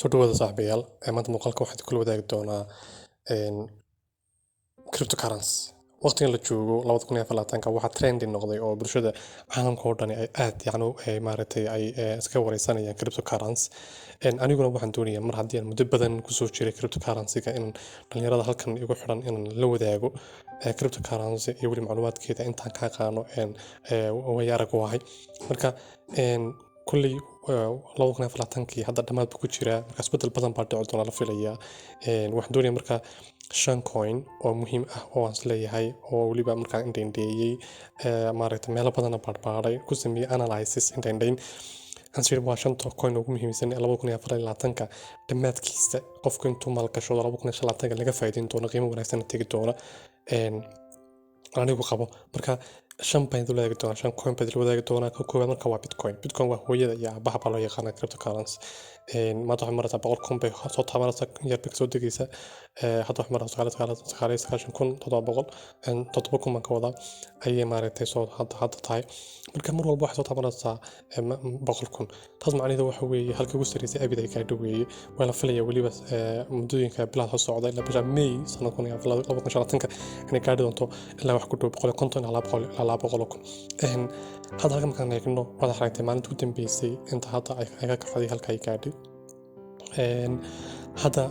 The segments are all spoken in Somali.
soo dhawaada saaxiibayaal maanta muuqaalka waxaan kula wadaagi doonaa cryptocurrency waqtigan la joogo 2024 waxaa trending noqday oo bulshada caalamka oo dhan ay aad maaragtay ay iska wareysanayaan cryptocurrency aniguna waxaan doonayaa mar haddii aan muddo badan kusoo jiray cryptocurrency-ga in dhalinyarada halkan igu xiran in la wadaago cryptocurrency iyo weli macluumaadkeeda intaan ka aqaano way arag wahay marka kulley 2024 hadda dhammaad buu ku jiraa marka isbedel badan baa dhici doona la filayaa waxaan doonayaa marka 5 coin oo muhiim ah oo aan isleeyahay oo weliba markaan indhaindheeyey maaragtay meelo badan baadhbaaday ku sameeyey analysis indhaindhayn answer waa 5 coin ugu muhiimsan 2024 dhammaadkiisa qofku intuu maalgashado 2025 laga faa'iideyn doono qiimo wanaagsan tegi doona anigu qabo marka 5 baan dul wadaagi doonaa 5 coin baan dul wadaagi doonaa ka koowaad marka waa bitcoin waa hooyada iyo aabaha baa loo yaqaana cryptocurrency maanta waxay maraysaa 100 kun bay soo taabanaysaa yar bay soo degaysaa hadda waxay maraysaa 9,900 kun 700 kun baan ka wadaa ayay maaragtay soo hadda tahay marka mar walba waxay soo taabanaysaa 100 kun taas macnaheedu waxa weeye halkii ugu sarreysay abid ay gaadho weeye waa la filayaa weliba muddooyinka bilaha soo socda ilaa bisha May sanadkan 2025 inay gaadhi doonto ilaa wax ku dhow 150 ilaa 200 kun hadda halkan markaan eegno waad aragtay maalinta ugu dambeysay inta hadda ay ka kacday halka ay gaadhay hadda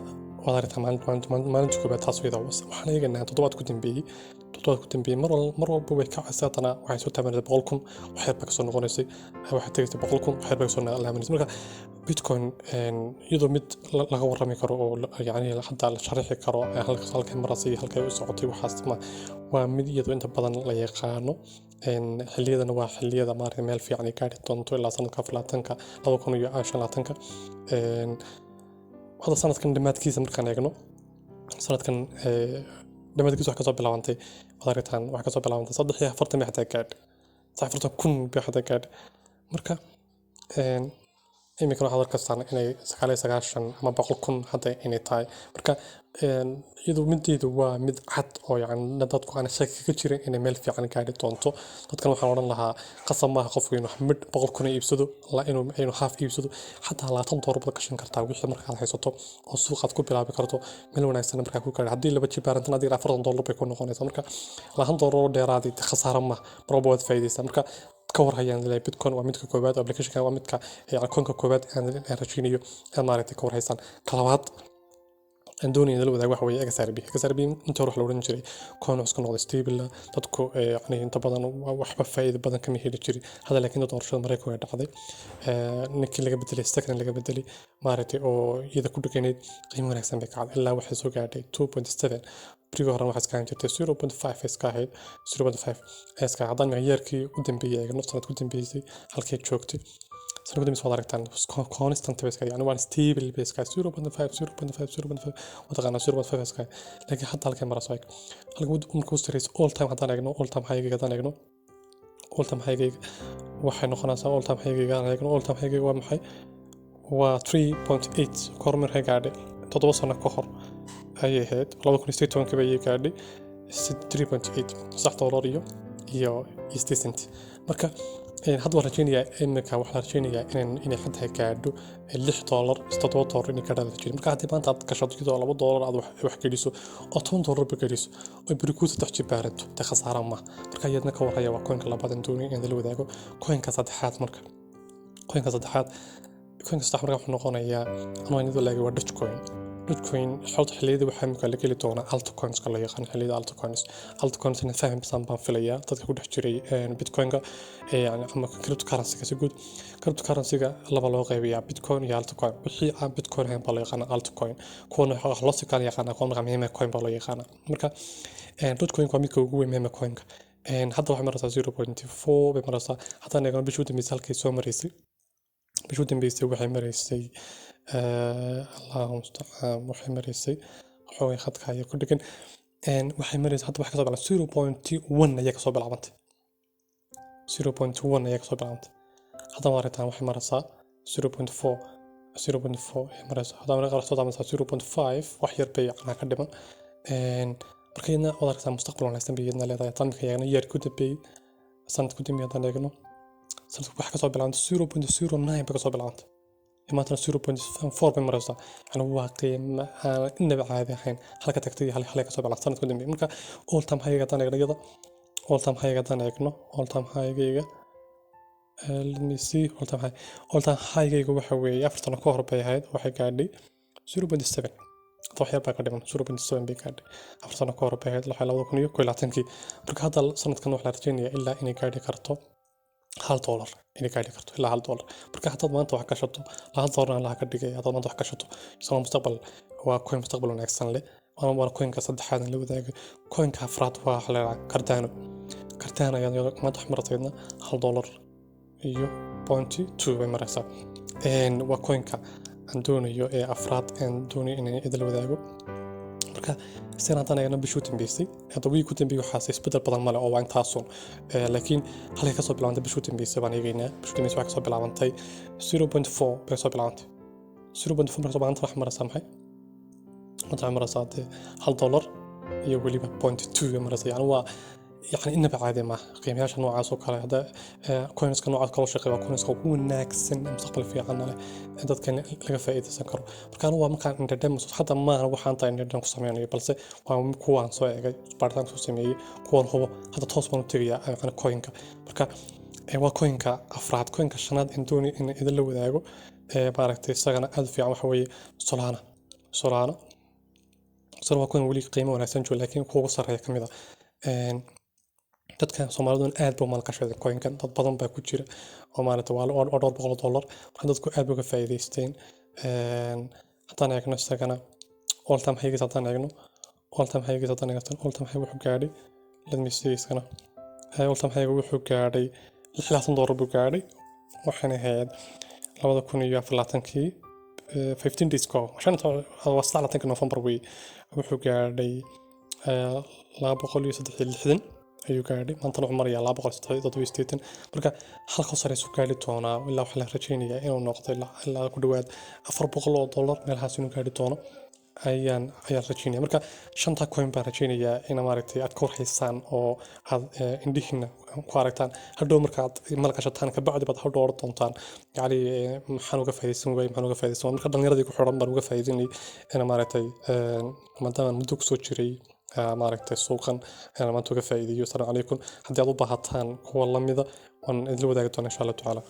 waad aragtay maalinta koobaad taas wayda waxaan eegaynaa toddobaad ku dambeeyey mar walba way kacaysaa haddana waxay soo taabanaysaa 100 kun wax yar baa kasoo noqonaysay waxay tagaysay 100 kun wax yar baa kasoo laabanaysa marka bitcoin iyadoo mid laga warrami karo oo yacni hadda la sharixi karo halkay marasay halkay u socotay waxaas waa mid iyadoo inta badan la yaqaano xilliyadana waa xilliyada maaragtay meel fiican ay gaadhi doonto ilaa sanadka 2025 هذا سنة كان دمات كيسة مركان يجنو سنة كان دمات كيسة وحكي صوب لعوانتي وضاريتان وحكي صوب لعوانتي صدق هي فرطة ميحتاج كاد صحيح فرطة كن بيحتاج كاد مركا إيمي كانوا حضر كستان إني سكالي سكاشن أما بقول كن حتى إني تاي مركا يدو مدي دوا مد حد أو يعني ندتكو أنا شاك كتير إني ميل في عن قاعدة تونتو تذكروا حاولنا لها قسم ما خفوا إنه حمد بقول كن يبسدو لا إنه خاف يبسدو حتى لا تنطر بدكشن كرتا ويش مركا على حيسوتو السوق قد كوبي لعب كرتو ملون عيسنا مركا كوكر عدي اللي بتجي بارنتنا دي رافر $1 بيكون نقوني مركا لا هنطر ديرادي خسارة ما بروبوت فايدة مركا كور هيان زي بيتكوين وميتك كوبات أبليكيشن كان وميتك يعني كونك كوبات أنا رجينيو أنا عرفت كور هيسان كلامات عندوني نلو ذا واحد ويا كسربي أنت روح لورين جري كون عسكن على ستيبل تدكو يعني أنت بدن وحبة فايدة بدن كم هي جري هذا لكن تدور شو مريكو هذا هذا نكيل اللي بدلي استكن اللي بدلي مارتي أو إذا كنت كنيد قيمة نحسن بك على إلا واحد سوق عادي 2.7 بريغو هرم واحد كان جت 0.5 إسكاهيد 0.5 إسكا عضان غيركي قدام بيا نص سنة قدام بيزي هالكي تشوكتي سنة قدام سوالك تان كونستانت بس يعني وان ستيبل بس كا 0.5 وتغنى 0.5 إسكا لكن حتى هالكاميرا سويك هالقود كوستريس all time حتى نجنو all time هاي جدا نجنو all time هاي وحي نخناسا all time هاي جدا نجنو all time هاي جوا محي و 3.8 كورمر هاي قاعدة تتوصلنا كهر هاي هاد لو كنت استيتون كبير قاعدة 3.8 صح دولاريو يا يستيسنت مركا هاد ورجينيا إنك وحرجينيا إن حد هيكادو $6 $7 إنك هذا الشيء مركا هادي بانت عاد كشرط كده على $1 عاد وحكي ليسو $8 بكريسو وبركوز تحكي بارد تخسارة ما مركا يدنا كوريا وكوين كلا بعدين دوني إن ذلو ذاكو كوين كصدحات مركا كوين كصدحات كوين كصدح مركا حنقونا يا أنا إني ذو لاقي ودش بيتكوين حوض حليدي وحام قال لك اللي تونا ألت كوينز كلا يخان حليدي ألت كوينز إن فاهم بسام بان فيليا تذكر تحجري بيتكوين يعني أما كريبتو كارنسي كسيجود كريبتو كارنسي الله بالله غيبيا بيتكوين يا ألت كوين بحي عن بيتكوين هم بالله يخان ألت كوين كون خلاص كان يخان كون رقم مية كوين بالله يخان مركا بيتكوين كومي كوجو مية كوين حتى واحد مرة 0.4 بمرة حتى نقول بيشوت مثال كيسو مريسي بيشوت بيسي وحي مريسي الله المستعان waxay mareysay xoogay khadka ay ku dhigan waxay mareysay hadda wax ka soo bilaa 0.1 ayaa ka soo bilaabantay 0.1 ayaa ka soo bilaabantay hadda waaritaan waxay maraysaa 0.4 ay maraysaa hadda marka la soo daamaysaa 0.5 wax yar bay macna ka dhiman markayna wada aragtaa mustaqbal wanaagsan bay yadna leedahay tan markay yagna yar ku dambeeyay sanad ku dambeeyay hadda eegno sanadku wax ka soo bilaabantay 0.09 bay ka soo bilaabantay maantana 0.4 bay maraysaa yani waa qiimo aan inaba caadi ahayn halka tagtay halka ka soo bilaabay sanadka dambe marka all time high gadan eegno iyada all time high gadan eegno all time high gayga let me see all time high gayga waxa weeye 4 sano ka hor bay ahayd waxay gaadhay 0.7 waxyar baa ka dhiman 0.7 bay gaadhay 4 sano ka hor bay ahayd 2021 marka hadda sanadkan waxa la rajaynayaa ilaa inay gaadhi karto $1 inay gaadhi karto ilaa $1 marka haddaad maanta wax ka shato $1 la ka dhigay haddaad maanta wax ka shato isla mustaqbal waa coin mustaqbal wanaagsan leh waana coinka saddexaad la wadaago coinka afraad waa la Cardano ayaa maanta wax marayna $1 iyo 0.2 bay maraysaa waa coinka aan doonayo ee afraad aan doonayo inaan idil wadaago marka sidaan hadaan ayna bishuu dambeysay hadda wii ku dambeeyay waxa isbedel badan male oo waa intaasun laakiin halka ka soo bilaabantay bishuu dambeysay baan eegaynaa bishuu dambeysay waxa ka soo bilaabantay 0.4 bay soo bilaabantay 0.4 marka soo bilaabantay wax maraysaa maxay waxaa maraysaa $1 iyo weliba 0.2 maraysaa yani waa يعني إنه بعادي ما قيمة عشان نوع عاصو كله هذا كوينز كنوع كله شقي وكوينز كله ناقصين مستقبل في عنا هذا كان لقى فائدة سكر كان هو مكان إن الدم حتى ما هو حانتا إن الدم قسميني بس هو كوان سوى بارتان قسمي كوان هو هذا توصل من تريا عن كوينكا بركا هو كوينكا أفراد كوينكا شناد إن دوني إن إذا لو ذاقو باركتي سجنا ألف يعني حوي سولانا صار كوين ولي قيمة وناسنجو لكن هو صار هي كم إذا dadka Soomaalidu aad buu maalgashada coin-kan dad badan baa ku jira oo maalinta waa $100 waxaan dadku aad uga faa'iideysteen haddaan eegno isagana all time high haddaan eegno all time high wuxuu gaadhay let me see isagana all time high wuxuu gaadhay $60 buu gaadhay waxaana ahayd 2024 15 days ago عشان هو 19 نوفمبر wuxuu gaadhay 263 ayuu gaadhay maanta wuxuu marayaa 283 marka halka sare soo gaadhi doona ilaa waxa la rajaynayaa inuu noqdo ilaa ku dhawaad $400 meelahaas inuu gaadhi doono ayaan rajaynaya marka shanta coin baan rajaynayaa in maaragtay aad ka warhaysaan oo aad indhihiina ku aragtaan hadhow markaad maalgashataan ka bacdi baad hadhow oran doontaan yani maxaan uga faa'iideysan marka dhallinyaradii ku xiran baan uga faa'iideynay in maaragtay maadaama muddo ku soo jiray maaragtay suuqan maanta uga faa'iideeyo. Assalaamu calaykum haddii aad u baahataan kuwa lamida waan idin wadaagi doonaa insha Allah taala.